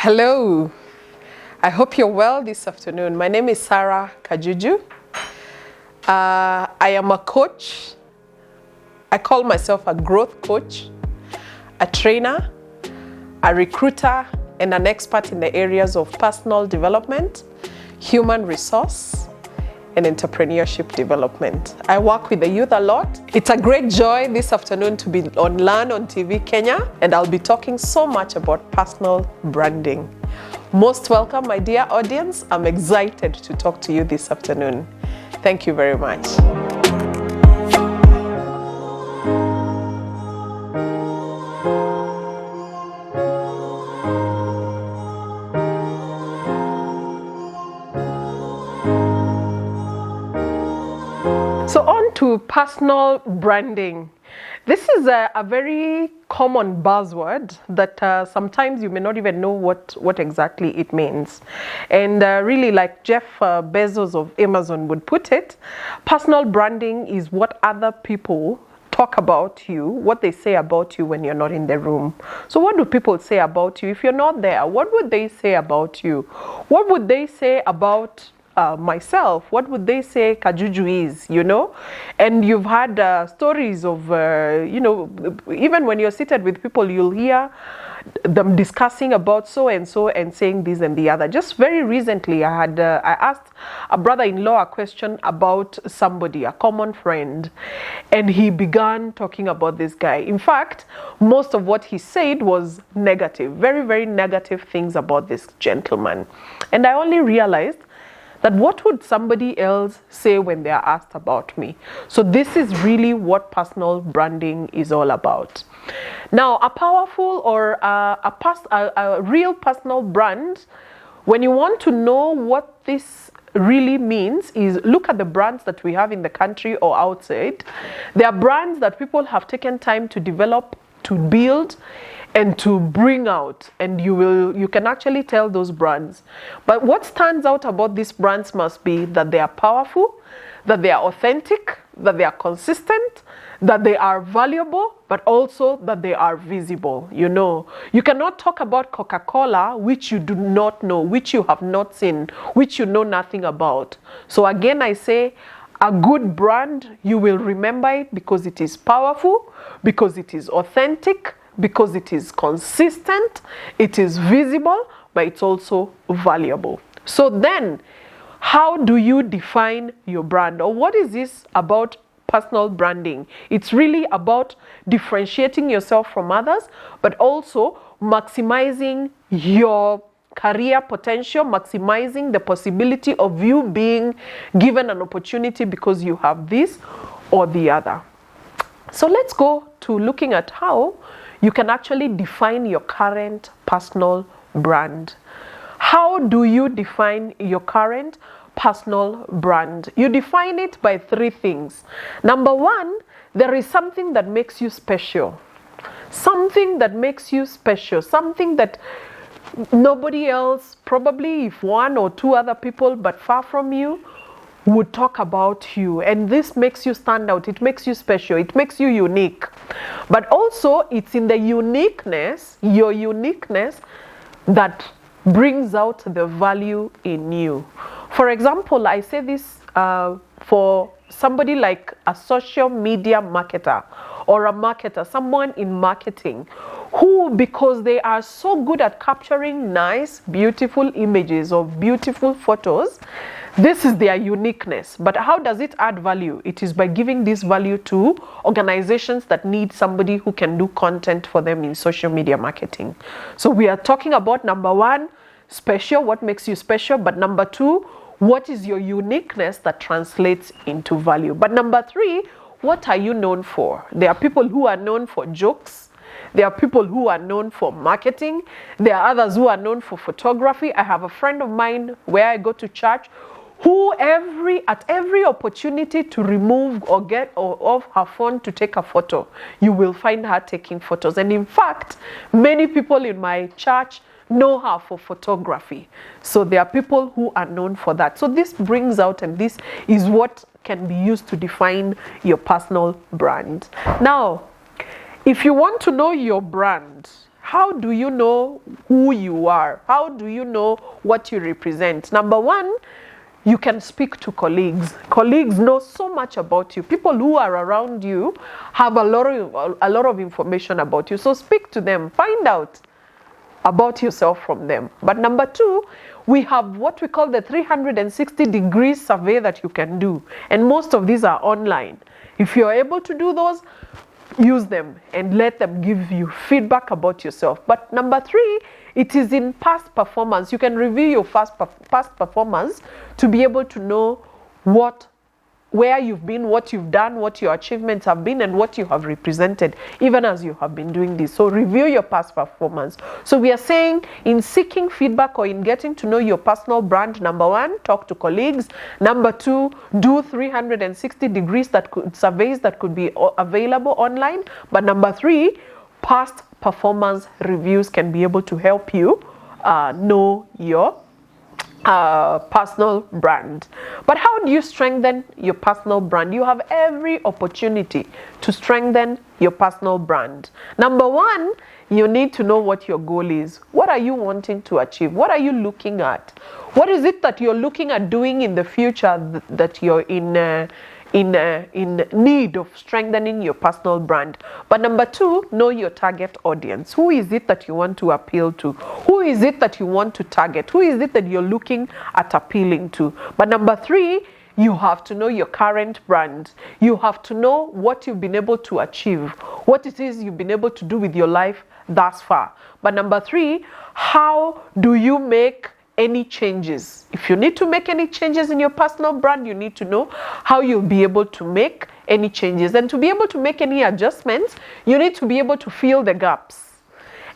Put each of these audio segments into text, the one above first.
Hello, I hope you're well this afternoon. My name is Sarah Kajuju. I am a coach. I call myself a growth coach, a trainer, a recruiter, and an expert in the areas of personal development, human resource, and entrepreneurship development. I work with the youth a lot. It's a great joy this afternoon to be on Learn on TV Kenya, and I'll be talking so much about personal branding. Most welcome, my dear audience. I'm excited to talk to you this afternoon. Thank you very much. So on to personal branding. This is a very common buzzword that sometimes you may not even know what exactly it means. And really, like Jeff Bezos of Amazon would put it, personal branding is what other people talk about you, what they say about you when you're not in the room. So what do people say about you if you're not there? What would they say about you? What would they say about myself? What would they say Kajuju is, you know? And you've had stories of, you know, even when you're seated with people, you'll hear them discussing about so and so and saying this and the other. Just very recently, I asked a brother-in-law a question about somebody, a common friend, and he began talking about this guy. In fact, most of what he said was negative, very, very negative things about this gentleman. And I only realized that what would somebody else say when they are asked about me? So this is really what personal branding is all about. Now, a powerful or a real personal brand, when you want to know what this really means, is look at the brands that we have in the country or outside. They are brands that people have taken time to develop, to build, and to bring out, and you can actually tell those brands. But what stands out about these brands must be that they are powerful, that they are authentic, that they are consistent, that they are valuable, but also that they are visible. You know, you cannot talk about Coca-Cola which you do not know, which you have not seen, which you know nothing about. So again, I say, a good brand, you will remember it because it is powerful, because it is authentic, because it is consistent, it is visible, but it's also valuable. So then, how do you define your brand? Or what is this about personal branding? It's really about differentiating yourself from others, but also maximizing your career potential, maximizing the possibility of you being given an opportunity because you have this or the other. So let's go to looking at how you can actually define your current personal brand. How do you define your current personal brand? You define it by three things. Number one, there is something that makes you special. Something that makes you special. Something that nobody else, probably if one or two other people, but far from you, would talk about you. And this makes you stand out. It makes you special. It makes you unique. But also, it's in the uniqueness, your uniqueness, that brings out the value in you. For example, I say this for somebody like a social media marketer or a marketer, someone in marketing, who, because they are so good at capturing nice, beautiful images or beautiful photos, this is their uniqueness. But how does it add value? It is by giving this value to organizations that need somebody who can do content for them in social media marketing. So we are talking about number one, special, what makes you special. But number two, what is your uniqueness that translates into value? But number three, what are you known for? There are people who are known for jokes. There are people who are known for marketing. There are others who are known for photography. I have a friend of mine where I go to church who at every opportunity to remove or get off her phone to take a photo, you will find her taking photos. And in fact, many people in my church know her for photography. So there are people who are known for that. So this brings out, and this is what can be used to define your personal brand. Now, if you want to know your brand, how do you know who you are? How do you know what you represent? Number one, you can speak to colleagues. Colleagues know so much about you. People who are around you have a lot of information about you. So speak to them. Find out about yourself from them. But number two, we have what we call the 360-degree survey that you can do. And most of these are online. If you're able to do those, use them and let them give you feedback about yourself. But number three, it is in past performance. You can review your past performance to be able to know where you've been, what you've done, what your achievements have been, and what you have represented, even as you have been doing this. So review your past performance. So we are saying, in seeking feedback or in getting to know your personal brand, number one, talk to colleagues. Number two, do 360 surveys that could be available online. But number three, past performance reviews can be able to help you know your personal brand. But how do you strengthen your personal brand? You have every opportunity to strengthen your personal brand. Number one, you need to know what your goal is. What are you wanting to achieve? What are you looking at? What is it that you're looking at doing in the future that you're in need of strengthening your personal brand? But number two, know your target audience. Who is it that you want to appeal to? Who is it that you want to target? Who is it that you're looking at appealing to? But number three, you have to know your current brand. You have to know what you've been able to achieve, what it is you've been able to do with your life thus far. But number three, how do you make any changes? If you need to make any changes in your personal brand, you need to know how you'll be able to make any changes. And to be able to make any adjustments, you need to be able to fill the gaps.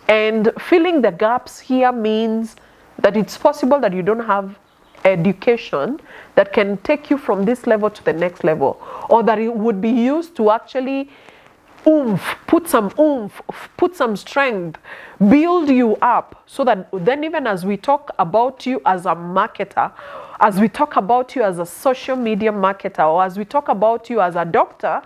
And filling the gaps here means that it's possible that you don't have education that can take you from this level to the next level, or that it would be used to actually put some strength, build you up, so that then even as we talk about you as a marketer, as we talk about you as a social media marketer, or as we talk about you as a doctor,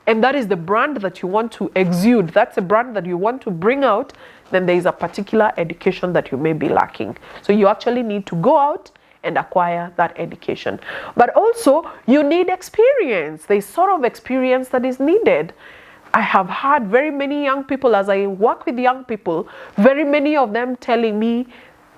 and that is the brand that you want to exude, that's the brand that you want to bring out, then there is a particular education that you may be lacking. So you actually need to go out and acquire that education. But also, you need experience. There's sort of experience that is needed. I have had very many young people, as I work with young people, very many of them telling me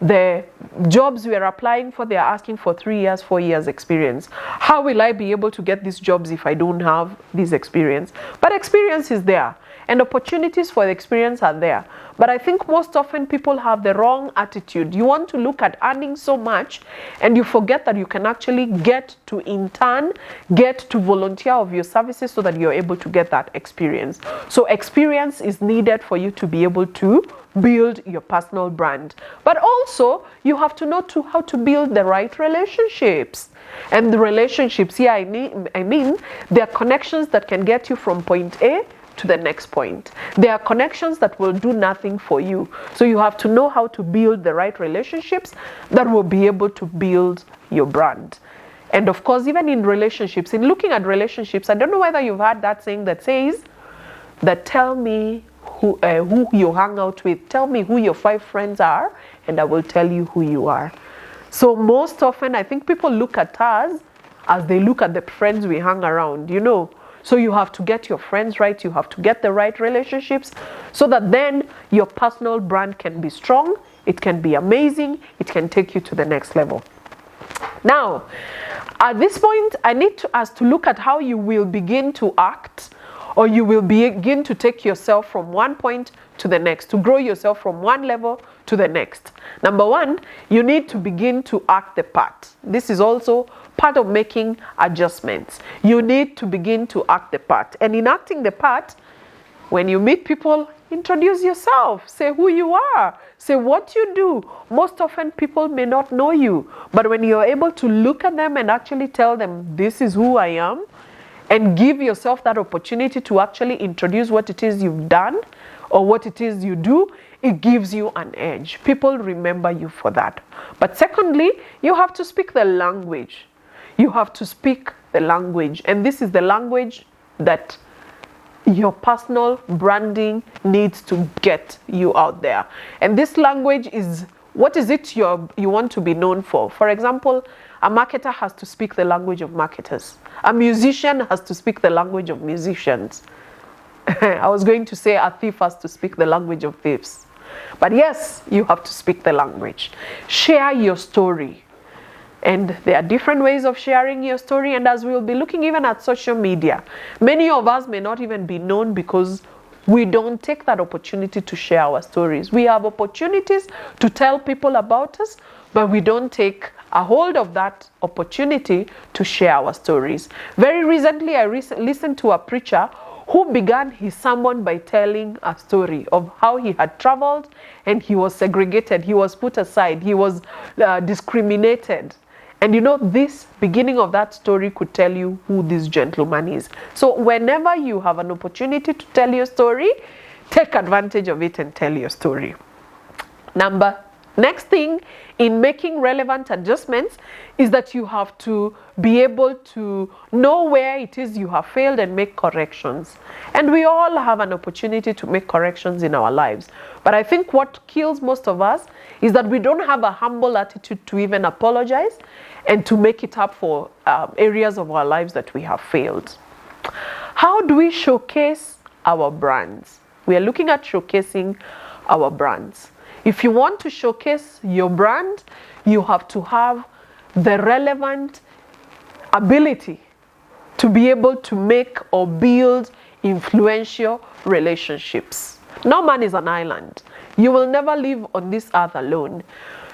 the jobs we are applying for, they are asking for 3 years, 4 years experience. How will I be able to get these jobs if I don't have this experience? But experience is there, and opportunities for the experience are there. But I think most often people have the wrong attitude. You want to look at earning so much, and you forget that you can actually get to intern, get to volunteer of your services so that you're able to get that experience. So experience is needed for you to be able to build your personal brand. But also, you have to know how to build the right relationships. And the relationships here, I mean, there are connections that can get you from point A to the next point. There are connections that will do nothing for you. So you have to know how to build the right relationships that will be able to build your brand. And of course, even in relationships, in looking at relationships, I don't know whether you've heard that saying that says that tell me who you hang out with, tell me who your 5 friends are, and I will tell you who you are. So most often, I think people look at us as they look at the friends we hang around, you know. So you have to get your friends right, you have to get the right relationships, so that then your personal brand can be strong, it can be amazing, it can take you to the next level. Now, at this point, I need us to look at how you will begin to act, or you will begin to take yourself from one point to the next, to grow yourself from one level to the next. Number one, you need to begin to act the part. This is also part of making adjustments. You need to begin to act the part. And in acting the part, when you meet people, introduce yourself. Say who you are. Say what you do. Most often people may not know you, but when you're able to look at them and actually tell them, this is who I am, and give yourself that opportunity to actually introduce what it is you've done or what it is you do, it gives you an edge. People remember you for that. But secondly, you have to speak the language. You have to speak the language. And this is the language that your personal branding needs to get you out there. And this language is, what is it you want to be known for? For example, a marketer has to speak the language of marketers. A musician has to speak the language of musicians. I was going to say a thief has to speak the language of thieves. But yes, you have to speak the language. Share your story. And there are different ways of sharing your story. And as we'll be looking even at social media, many of us may not even be known because we don't take that opportunity to share our stories. We have opportunities to tell people about us, but we don't take a hold of that opportunity to share our stories. Very recently, I listened to a preacher who began his sermon by telling a story of how he had traveled and he was segregated, he was put aside, he was discriminated. And you know, this beginning of that story could tell you who this gentleman is. So whenever you have an opportunity to tell your story, take advantage of it and tell your story. Next thing in making relevant adjustments is that you have to be able to know where it is you have failed and make corrections. And we all have an opportunity to make corrections in our lives. But I think what kills most of us is that we don't have a humble attitude to even apologize and to make it up for areas of our lives that we have failed. How do we showcase our brands? We are looking at showcasing our brands. If you want to showcase your brand, you have to have the relevant ability to be able to make or build influential relationships. No man is an island. You will never live on this earth alone.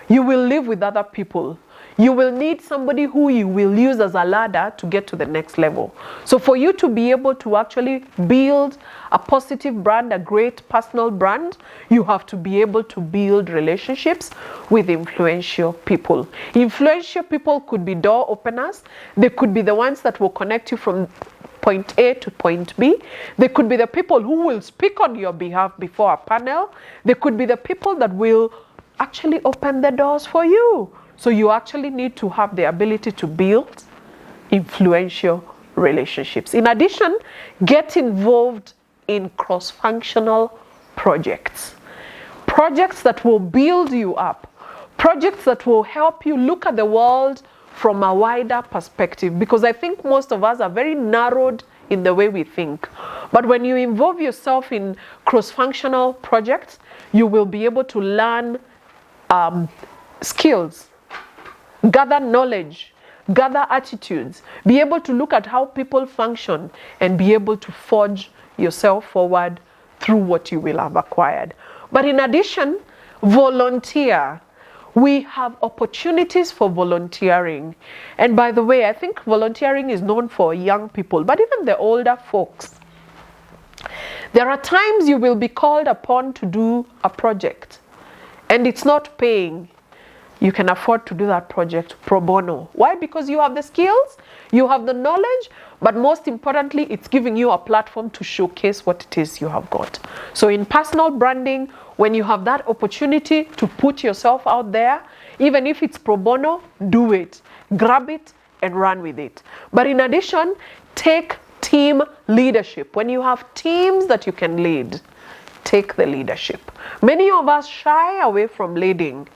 You will live with other people. You will need somebody who you will use as a ladder to get to the next level. So for you to be able to actually build a positive brand, a great personal brand, you have to be able to build relationships with influential people. Influential people could be door openers. They could be the ones that will connect you from point A to point B. They could be the people who will speak on your behalf before a panel. They could be the people that will actually open the doors for you. So you actually need to have the ability to build influential relationships. In addition, get involved in cross-functional projects. Projects that will build you up. Projects that will help you look at the world from a wider perspective. Because I think most of us are very narrowed in the way we think. But when you involve yourself in cross-functional projects, you will be able to learn skills, gather knowledge, gather attitudes, be able to look at how people function and be able to forge yourself forward through what you will have acquired. But in addition, volunteer. We have opportunities for volunteering. And by the way, I think volunteering is known for young people, but even the older folks. There are times you will be called upon to do a project and it's not paying. You can afford to do that project pro bono. Why? Because you have the skills, you have the knowledge, but most importantly, it's giving you a platform to showcase what it is you have got. So in personal branding, when you have that opportunity to put yourself out there, even if it's pro bono, do it. Grab it and run with it. But in addition, take team leadership. When you have teams that you can lead, take the leadership. Many of us shy away from leading.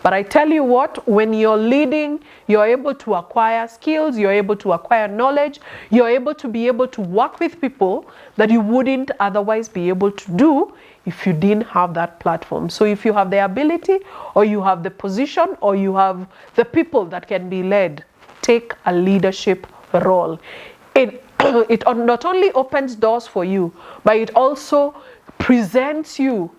But I tell you what, when you're leading, you're able to acquire skills, you're able to acquire knowledge, you're able to work with people that you wouldn't otherwise be able to do if you didn't have that platform. So if you have the ability, or you have the position, or you have the people that can be led, take a leadership role. It not only opens doors for you, but it also presents you.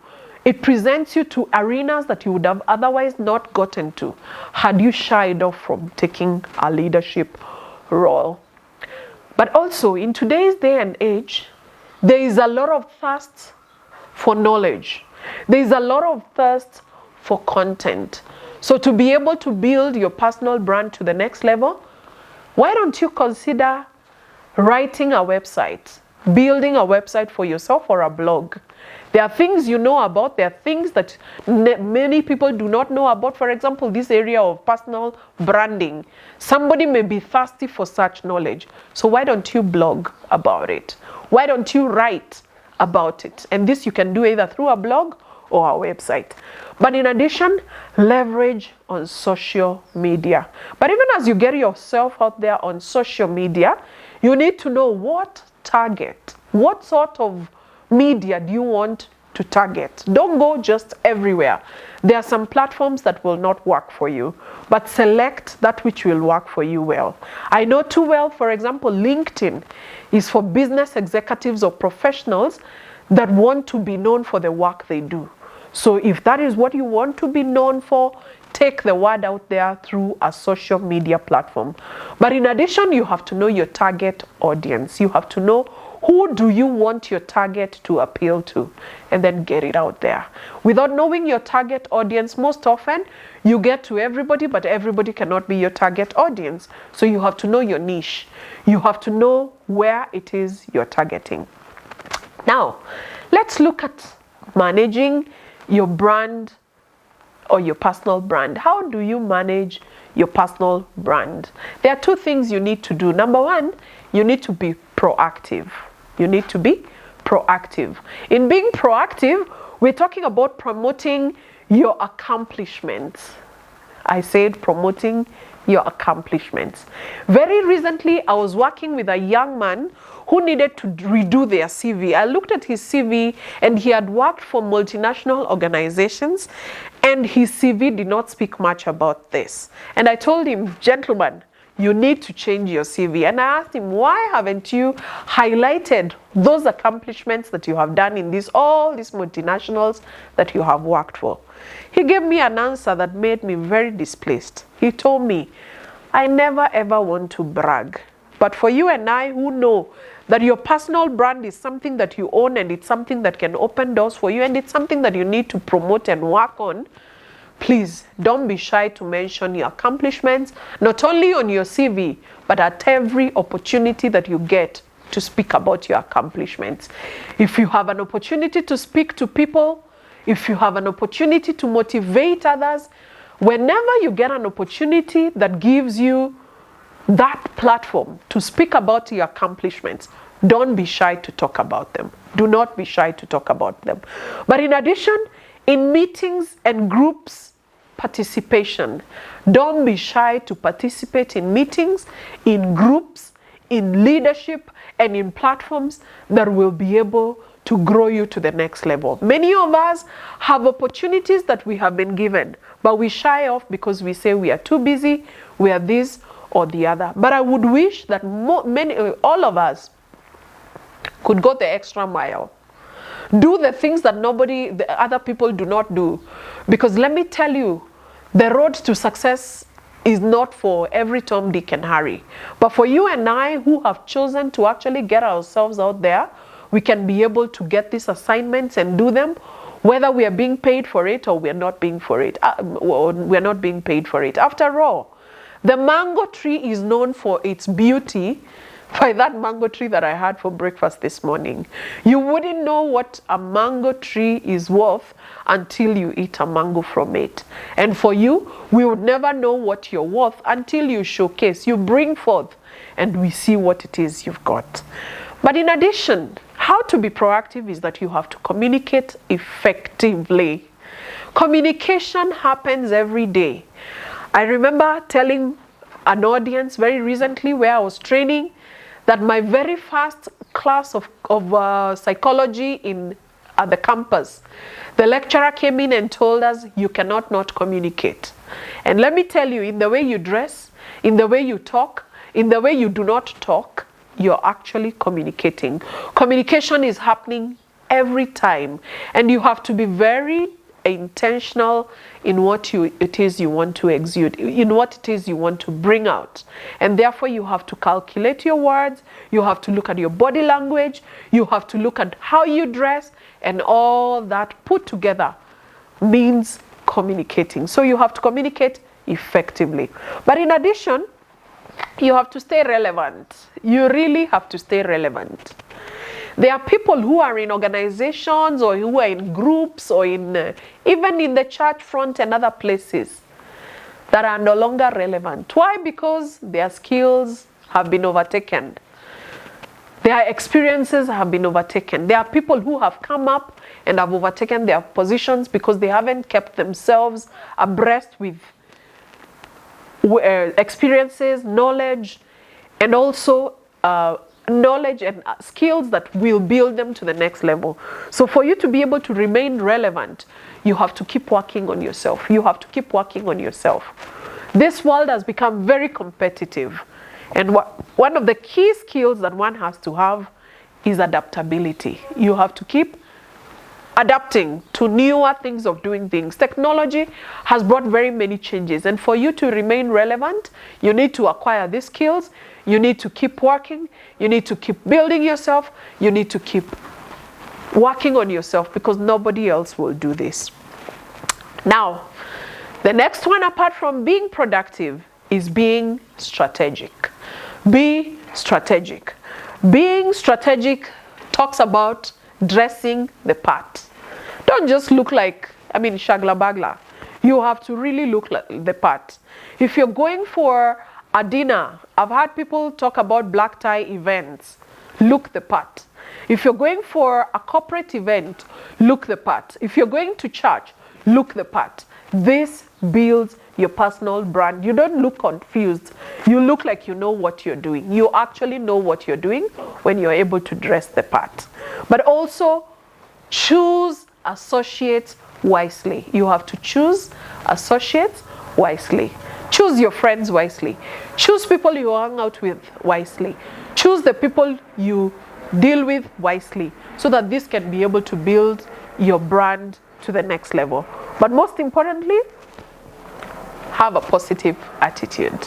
It presents you to arenas that you would have otherwise not gotten to had you shied off from taking a leadership role. But also, in today's day and age, there is a lot of thirst for knowledge. There is a lot of thirst for content. So to be able to build your personal brand to the next level, why don't you consider writing a website, building a website for yourself or a blog? There are things you know about. There are things that many people do not know about. For example, this area of personal branding. Somebody may be thirsty for such knowledge. So why don't you blog about it? Why don't you write about it? And this you can do either through a blog or our website. But in addition, leverage on social media. But even as you get yourself out there on social media, you need to know what target, what sort of media do you want to target. Don't go just everywhere. There are some platforms that will not work for you, but select that which will work for you well. I know too well, for example, LinkedIn is for business executives or professionals that want to be known for the work they do. So if that is what you want to be known for, take the word out there through a social media platform. But in addition, you have to know your target audience. You have to know who do you want your target to appeal to, and then get it out there. Without knowing your target audience, most often you get to everybody, but everybody cannot be your target audience. So you have to know your niche. You have to know where it is you're targeting. Now, let's look at managing your brand or your personal brand. How do you manage your personal brand? There are two things you need to do. Number one, you need to be proactive. You need to be proactive. In being proactive, we're talking about promoting your accomplishments. I said promoting your accomplishments. Very recently, I was working with a young man who needed to redo their CV. I looked at his CV and he had worked for multinational organizations, and his CV did not speak much about this. And I told him, gentlemen, you need to change your CV. And I asked him, why haven't you highlighted those accomplishments that you have done in all these multinationals that you have worked for? He gave me an answer that made me very displeased. He told me, I never ever want to brag. But for you and I who know that your personal brand is something that you own, and it's something that can open doors for you, and it's something that you need to promote and work on, please don't be shy to mention your accomplishments, not only on your CV, but at every opportunity that you get to speak about your accomplishments. If you have an opportunity to speak to people, if you have an opportunity to motivate others, whenever you get an opportunity that gives you that platform to speak about your accomplishments, don't be shy to talk about them. Do not be shy to talk about them. But in addition, in meetings and groups participation, don't be shy to participate in meetings, in groups, in leadership, and in platforms that will be able to grow you to the next level. Many of us have opportunities that we have been given, but we shy off because we say we are too busy, we are this or the other. But I would wish that all of us could go the extra mile. Do the things that the other people do not do. Because let me tell you, the road to success is not for every Tom, Dick, and Harry. But for you and I who have chosen to actually get ourselves out there, we can be able to get these assignments and do them, whether we are being paid for it or we are not being paid for it. After all, the mango tree is known for its beauty by that mango tree that I had for breakfast this morning. You wouldn't know what a mango tree is worth until you eat a mango from it. And for you, we would never know what you're worth until you showcase, you bring forth, and we see what it is you've got. But in addition, how to be proactive is that you have to communicate effectively. Communication happens every day. I remember telling an audience very recently where I was training that my very first class of psychology at the campus, the lecturer came in and told us, you cannot not communicate. And let me tell you, in the way you dress, in the way you talk, in the way you do not talk, you're actually communicating. Communication is happening every time, and you have to be very intentional in what it is you want to exude, in what it is you want to bring out. And therefore you have to calculate your words, you have to look at your body language, you have to look at how you dress, and all that put together means communicating. So you have to communicate effectively. But in addition, you have to stay relevant. You really have to stay relevant. There are people who are in organizations or who are in groups or in even in the church front and other places that are no longer relevant. Why? Because their skills have been overtaken. Their experiences have been overtaken. There are people who have come up and have overtaken their positions because they haven't kept themselves abreast with experiences, knowledge, and also knowledge and skills that will build them to the next level. So for you to be able to remain relevant, you have to keep working on yourself. You have to keep working on yourself. This world has become very competitive. And one of the key skills that one has to have is adaptability. You have to keep adapting to newer things of doing things. Technology has brought very many changes, and for you to remain relevant, you need to acquire these skills. You need to keep working. You need to keep building yourself. You need to keep working on yourself, because nobody else will do this. Now, the next one, apart from being productive, is being strategic. Be strategic. Being strategic talks about dressing the part. Don't just look like, shagla bagla. You have to really look like the part. If you're going for a dinner, I've had people talk about black tie events. Look the part. If you're going for a corporate event, look the part. If you're going to church, look the part. This builds your personal brand. You don't look confused. You look like you know what you're doing. You actually know what you're doing when you're able to dress the part. But also, choose associates wisely. You have to choose associates wisely. Choose your friends wisely. Choose people you hang out with wisely. Choose the people you deal with wisely, so that this can be able to build your brand to the next level. But most importantly, have a positive attitude.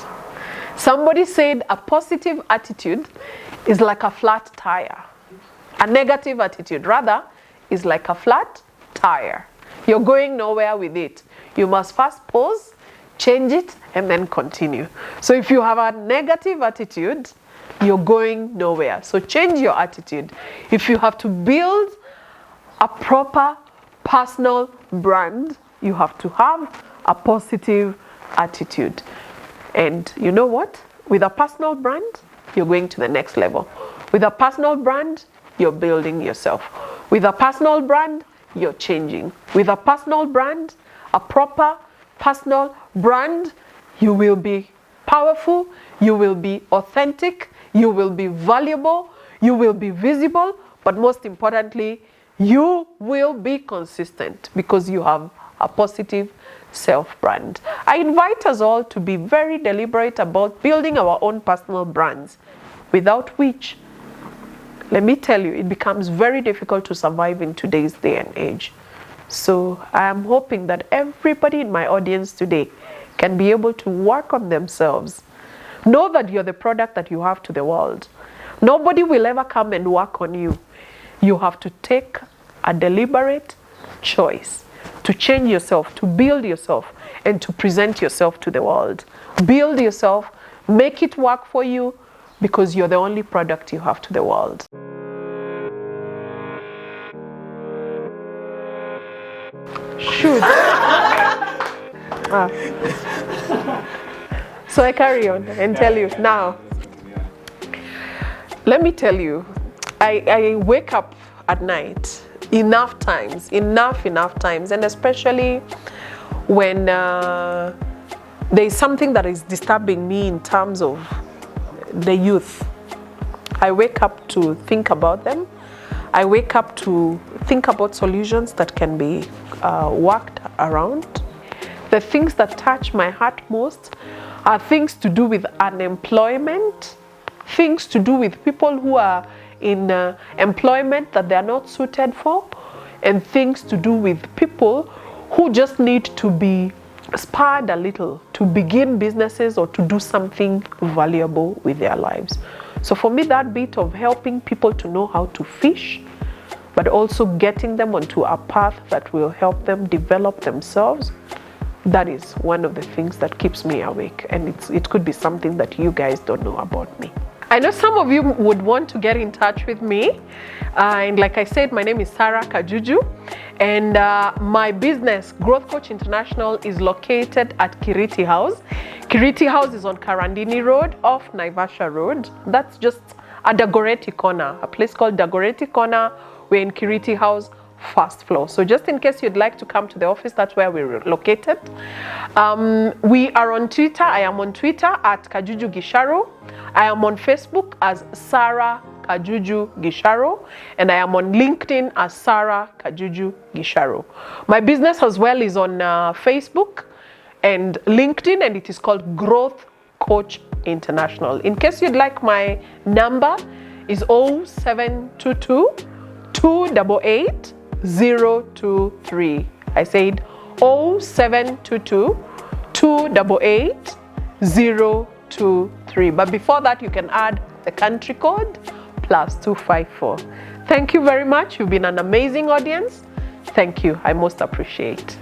Somebody said a positive attitude is like a flat tire. A negative attitude, rather, is like a flat tire. You're going nowhere with it. You must first pause, change it, and then continue. So if you have a negative attitude, you're going nowhere. So change your attitude. If you have to build a proper personal brand, you have to have a positive attitude. And you know what? With a personal brand, you're going to the next level. With a personal brand, you're building yourself. With a personal brand, you're changing. With a personal brand, a proper personal brand, you will be powerful, you will be authentic, you will be valuable, you will be visible, but most importantly, you will be consistent, because you have a positive self-brand. I invite us all to be very deliberate about building our own personal brands, without which, let me tell you, it becomes very difficult to survive in today's day and age. So I am hoping that everybody in my audience today can be able to work on themselves. Know that you're the product that you have to the world. Nobody will ever come and work on you. You have to take a deliberate choice to change yourself, to build yourself, and to present yourself to the world. Build yourself, make it work for you, because you're the only product you have to the world. Shoot. So I carry on and tell you now. Let me tell you, I wake up at night enough times, and especially when there is something that is disturbing me in terms of the youth. I wake up to think about them. I wake up to think about solutions that can be worked around. The things that touch my heart most are things to do with unemployment, things to do with people who are in employment that they are not suited for, and things to do with people who just need to be spurred a little to begin businesses or to do something valuable with their lives. So for me, that bit of helping people to know how to fish, but also getting them onto a path that will help them develop themselves, that is one of the things that keeps me awake. And it could be something that you guys don't know about me. I know some of you would want to get in touch with me. And like I said, my name is Sarah Kajuju. And my business, Growth Coach International, is located at Kiriti House. Kiriti House is on Karandini Road off Naivasha Road. That's just at Dagoretti Corner, a place called Dagoretti Corner. We're in Kiriti House, first floor. So just in case you'd like to come to the office, that's where we're located. We are on Twitter. I am on Twitter at Kajuju Gisharo. I am on Facebook as Sarah Kajuju Gisharo, and I am on LinkedIn as Sarah Kajuju Gisharo. My business as well is on Facebook and LinkedIn, and it is called Growth Coach International. In case you'd like, my number is 0722 288 023. I said 0722 288 023. But before that, you can add the country code +254. Thank you very much. You've been an amazing audience. Thank you. I most appreciate.